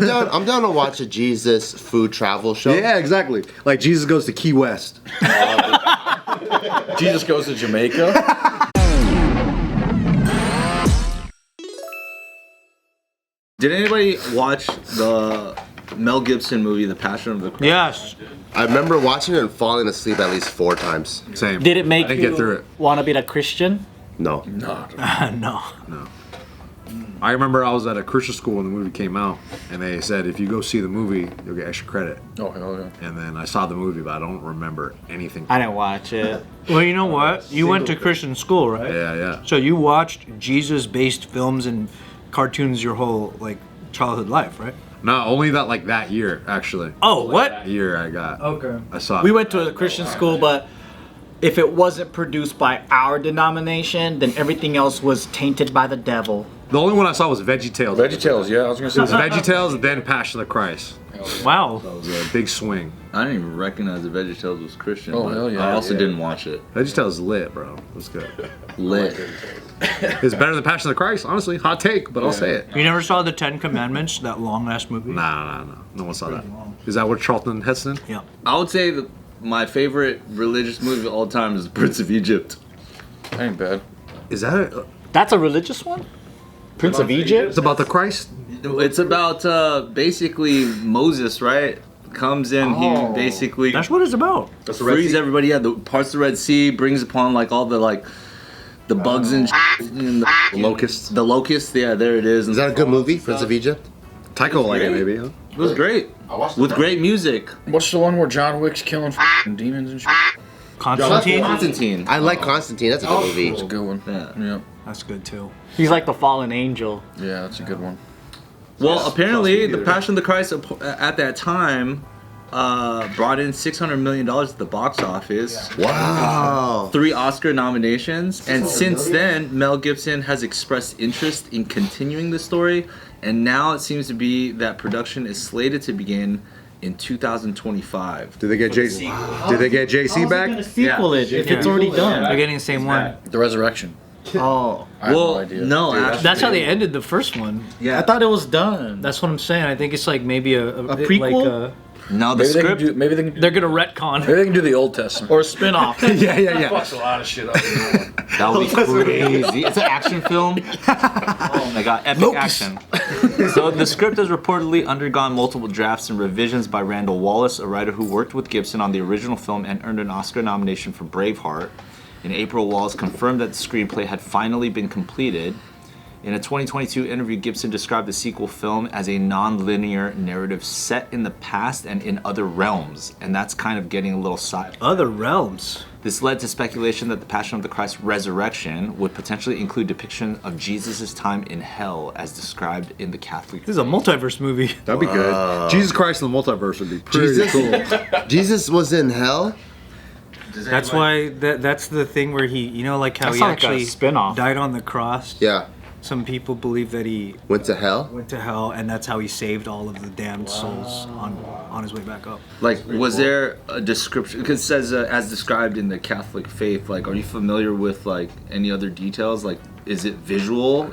I'm down to watch a Jesus food travel show. Yeah, exactly. Like Jesus goes to Key West. Jesus goes to Jamaica. Did anybody watch the Mel Gibson movie, The Passion of the Christ? Yes. I remember watching it and falling asleep at least 4 times. Same. Did it make I didn't get through you it. want to be a Christian? No. No. No. I remember I was at a Christian school when the movie came out, and they said if you go see the movie, you'll get extra credit. Oh, hell yeah. And then I saw the movie, but I don't remember anything. I didn't watch it. Well, you know what? You went to Christian school, right? Yeah. So you watched Jesus-based films and cartoons your whole childhood life, right? No, only that year, actually. Oh, what? That year I got. Okay. I saw it. We went to a Christian school, but if it wasn't produced by our denomination, then everything else was tainted by the devil. The only one I saw was VeggieTales. VeggieTales, yeah, I was gonna say It was that. VeggieTales and then Passion of the Christ. Wow. That was a big swing. I didn't even recognize that VeggieTales was Christian. Oh, but hell yeah. I also Yeah. didn't watch it. VeggieTales is lit, bro. It was good. Lit. It's better than Passion of the Christ, honestly. Hot take, but I'll say it. You never saw the 10 Commandments, that long-ass movie? Nah. No one saw that. Is that what Charlton Heston? Yeah. I would say that my favorite religious movie of all time is The Prince of Egypt. That ain't bad. Is that it? That's a religious one? Prince of Egypt? It's about the Christ? It's about basically Moses, right? Comes in, he basically That's what it's about. frees everybody. Yeah, the parts of the Red Sea, brings upon all the the bugs and and the Locusts. The locusts, yeah, there it is. Is that a good movie, Prince of Egypt? Tycho like it, maybe, huh? It was great. With great music. What's the one where John Wick's killing demons and shit? Constantine? Constantine. I like Constantine. That's a good movie. That's a good one. Yeah. Yeah. That's good, too. He's like the fallen angel. Yeah, that's a good one. Well, apparently, The Passion of the Christ at that time brought in $600 million at the box office. Wow. 3 Oscar nominations, and since then, Mel Gibson has expressed interest in continuing the story, and now it seems to be that production is slated to begin in 2025. Did they get JC? Did they get JC back? Sequel it if it's already done. They're getting the same one. The Resurrection. Oh. I have Well, no idea. no, Dude, actually, That's how they ended the first one. yeah. I thought it was done. That's what I'm saying. I think it's maybe a prequel? No, the maybe they can script. do. Maybe they can. They're gonna retcon. Maybe they can do the Old Testament. Or a spin-off. Yeah. Fucks a lot of shit up. That would be crazy. It's an action film. Oh my god, epic action. So the script has reportedly undergone multiple drafts and revisions by Randall Wallace, a writer who worked with Gibson on the original film and earned an Oscar nomination for Braveheart. In April, Wallace confirmed that the screenplay had finally been completed. In a 2022 interview, Gibson described the sequel film as a non-linear narrative set in the past and in other realms, and that's kind of getting a little side. Other realms. This led to speculation that the Passion of the Christ resurrection would potentially include depiction of Jesus' time in hell as described in the Catholic This is a multiverse movie. That'd be good. Jesus Christ in the multiverse would be pretty cool. Jesus was in hell? That's why that's the thing where he, how That's he like a actually spin-off. died on the cross. Yeah. Some people believe that he Went to hell? went to hell, and that's how he saved all of the damned souls on his way back up. was there a description, because it says as described in the Catholic faith, are you familiar with any other details? Is it visual?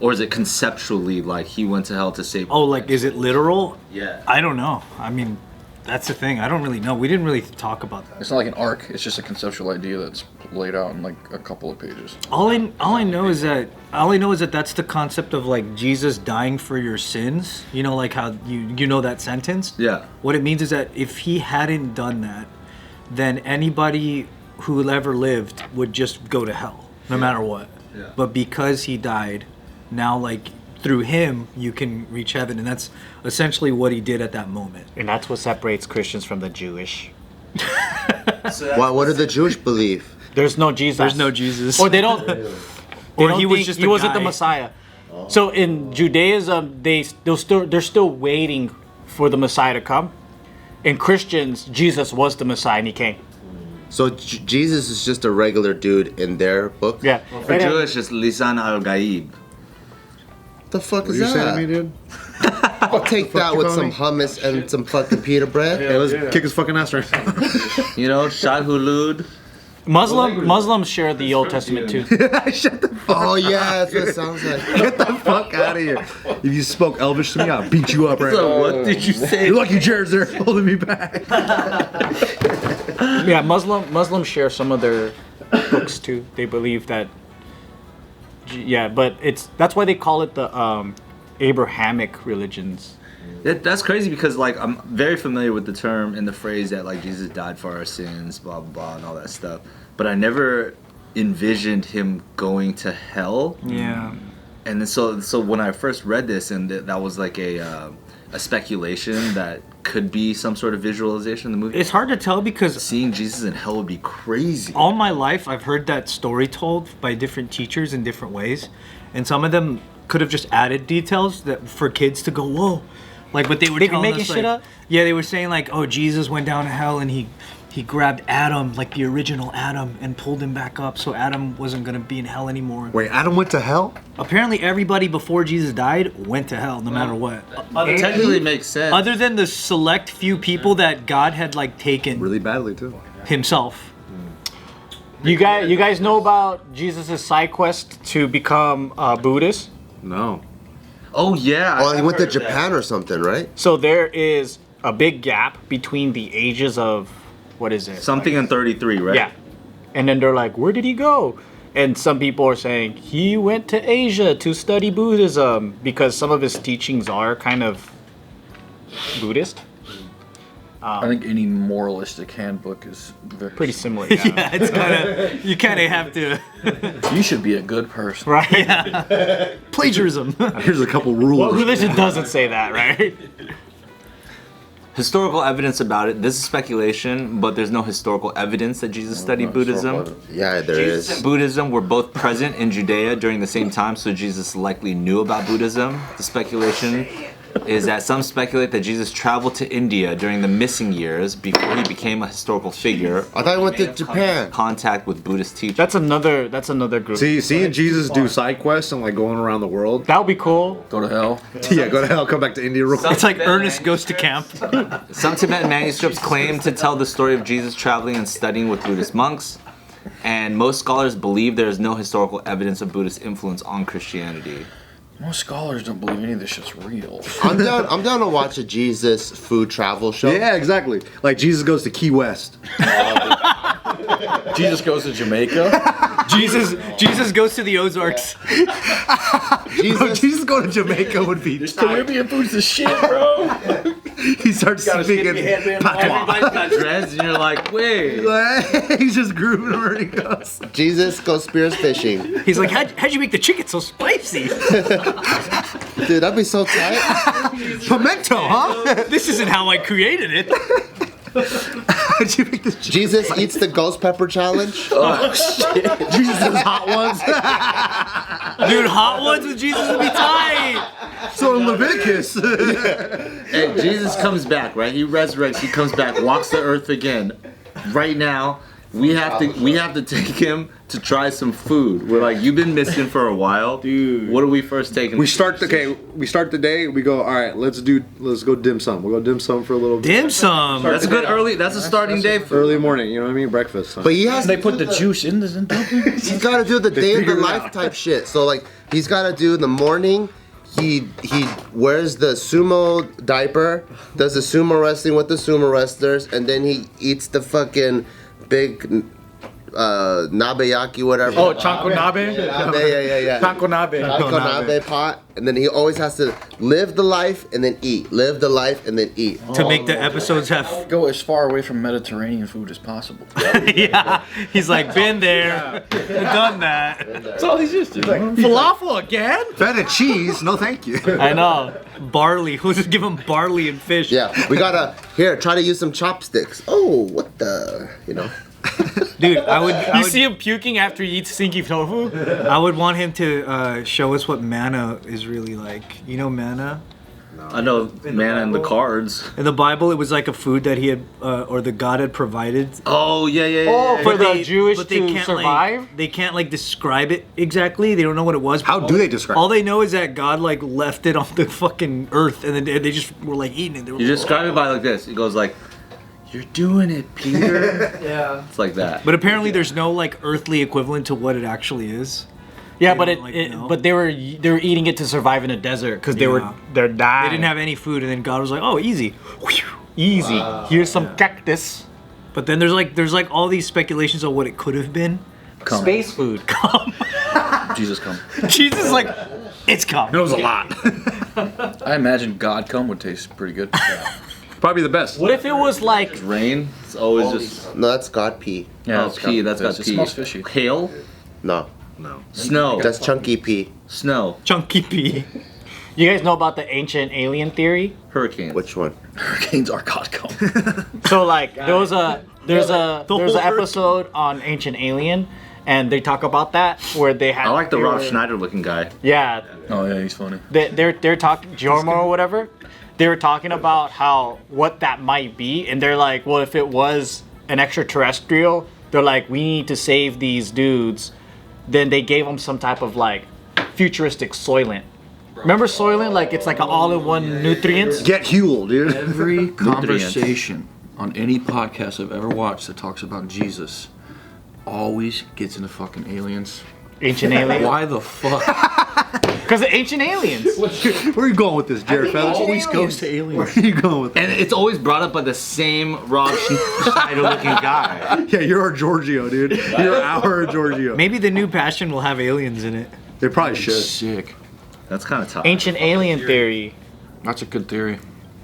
Or is it conceptually he went to hell to save? Oh, is it literal? Yeah. I don't know. I mean, that's the thing. I don't really know. We didn't really talk about that. It's not like an arc. It's just a conceptual idea that's laid out in a couple of pages. All I know is that that's the concept of Jesus dying for your sins. How you know that sentence? Yeah. What it means is that if he hadn't done that, then anybody who ever lived would just go to hell, no matter what. Yeah. But because he died, now through him you can reach heaven, and that's essentially what he did at that moment. And that's what separates Christians from the Jewish. What do the Jewish believe? There's no Jesus. There's no Jesus. Or they don't. Or he was just he a wasn't the guy. Messiah. So in Judaism, they're still waiting for the Messiah to come. In Christians, Jesus was the Messiah and he came. So Jesus is just a regular dude in their book? Yeah. For Jewish, it's Lisan al-Gaib. What the fuck What is you saying that? to me, dude? I'll take that you with call some me? hummus and some fucking pita bread. Hey, let's kick his fucking ass right now. Shad Hulud. Muslims share the Old Testament too. Shut the fuck. Oh yeah, that's what it sounds like. Get the fuck out of here. If you spoke Elvish to me, I'll beat you up right now. What did you say? You're lucky Jared's there holding me back. Yeah, Muslims share some of their books too. They believe that. Yeah, but that's why they call it the Abrahamic religions. That's crazy because like I'm very familiar with the term and the phrase that like Jesus died for our sins, blah blah blah, and all that stuff. But I never envisioned him going to hell. Yeah. And then so when I first read this, and that was like a speculation that could be some sort of visualization of the movie. It's hard to tell because Seeing Jesus in hell would be crazy. all my life I've heard that story told by different teachers in different ways, and some of them could have just added details that for kids to go, whoa, like, but they were They can telling make us, shit like, up? yeah, they were saying like, oh, Jesus went down to hell and he grabbed Adam, like the original Adam, and pulled him back up, so Adam wasn't gonna be in hell anymore. Wait, Adam went to hell? Apparently, everybody before Jesus died went to hell, no matter what. It technically makes sense. Other than the select few people that God had like taken Really badly, too. himself. You guys know about Jesus' side quest to become Buddhist? No. Oh yeah. Oh, he I've went to heard of that. Japan or something, right? So there is a big gap between the ages of, what is it? Something in 33, right? Yeah. And then they're like, where did he go? And some people are saying he went to Asia to study Buddhism because some of his teachings are kind of Buddhist. I think any moralistic handbook is very Pretty similar. Yeah, it's kind of, you kind of have to, You should be a good person. Right? plagiarism. Here's a couple rules. Well, religion doesn't say that, right? Historical evidence about it. This is speculation, but there's no historical evidence that Jesus studied Buddhism. Yeah, there Jesus is. and Buddhism were both present in Judea during the same time, so Jesus likely knew about Buddhism. The speculation is that some speculate that Jesus traveled to India during the missing years before he became a historical figure. I thought he went to Japan. Contact with Buddhist teachers. That's another group. See, seeing Jesus do side quests and like going around the world. That would be cool. Go to hell. Yeah, go to hell, come back to India real quick. It's like Ernest goes to camp. Some Tibetan manuscripts claim to tell the story of Jesus traveling and studying with Buddhist monks, and most scholars believe there is no historical evidence of Buddhist influence on Christianity. Most scholars don't believe any of this shit's real. I'm down to watch a Jesus food travel show. Yeah, exactly. Like Jesus goes to Key West. Jesus goes to Jamaica. Jesus goes to the Ozarks. Jesus going to Jamaica would be. Caribbean food's the shit, bro. He starts speaking. Everybody's got dreads, and you're like, wait. He's just grooving where he goes. Jesus goes spears fishing. He's like, how'd you make the chicken so spicy? Dude, that'd be so tight. Pimento, huh? This isn't how I created it. How'd you make this? Jesus eats the ghost pepper challenge. Jesus does hot ones. Dude, hot ones with Jesus would be tight. So in Leviticus. And Jesus comes back, right? He resurrects. He comes back, walks the earth again. Right now, we have to take him to try some food. We're like, you've been missing for a while, dude. What are we first taking? We start the day. We go. All right, let's go dim sum. We'll go dim sum for a little bit. Dim sum. That's a good early. That's a starting day for. Early morning. You know what I mean? Breakfast. But he has They put the juice in this. he's got to do the day in the figured it life out. type shit. So like he's got to do in the morning. He wears the sumo diaper, does the sumo wrestling with the sumo wrestlers, and then he eats the fucking big nabeyaki, whatever. Oh, chanko nabe? Yeah. Chanko nabe. Taco nabe pot, and then he always has to live the life and then eat. Live the life and then eat. To make the episodes have. Go as far away from Mediterranean food as possible. Yeah. He's like, been there, done that. That's all he's used to. Like, Falafel again? Feta cheese. No, thank you. I know. Barley. We'll just give him barley and fish. Yeah, we gotta try to use some chopsticks. Oh, what the, Dude, I would. You see him puking after he eats stinky tofu? I would want him to show us what manna is really like. You know manna? I know manna in the cards. In the Bible, it was like a food that he had, or the God had provided. Oh yeah. Oh, for But the Jewish but they to can't, survive? Like, they can't like describe it exactly. They don't know what it was. How do they describe All they know is that God like left it on the fucking earth, and then they just were like eating it. They were You like, describe it by like this. It goes like, You're doing it, Peter. Yeah. It's like that. But apparently, there's no like earthly equivalent to what it actually is. Yeah, They but don't, like, know. but they were eating it to survive in a desert because they're dying. They didn't have any food, and then God was like, "Oh, easy." Easy. Here's some cactus. But then there's like all these speculations of what it could have been. Come. Space food. Jesus come. Jesus, like, it's come. It was a lot. I imagine God come would taste pretty good. Probably the best. What if it was like Rain. It's always just. No, that's God pea. Oh, it's pea. got- That's got it pea. smells fishy. Hail. No, No. Snow. that's chunky pea. Snow. Chunky pea. you guys know about the ancient alien theory? Hurricane. Which one? Hurricanes are God come. So like there's an whole episode on Ancient Alien and they talk about that where they had I like the they Rob were- Schneider looking guy. Yeah, Oh yeah, he's funny. they're talking Jormo or whatever. They were talking about how what that might be, and they're like, well, if it was an extraterrestrial, they're like, we need to save these dudes. Then they gave them some type of like futuristic Soylent. Remember Soylent? Like it's like an all-in-one nutrients. Get Huel, dude. Every conversation on any podcast I've ever watched that talks about Jesus always gets into fucking aliens. Ancient aliens. Why the fuck? Because of ancient aliens. Where are you going with this, Jared Fellas? Always goes to aliens. Where are you going with And that? it's always brought up by the same Rob Schneider looking guy. Yeah, you're our Giorgio, dude. You're our Giorgio. Maybe the new Passion will have aliens in it. They probably should. Sick. That's kind of tough. Ancient alien theory. That's a good theory.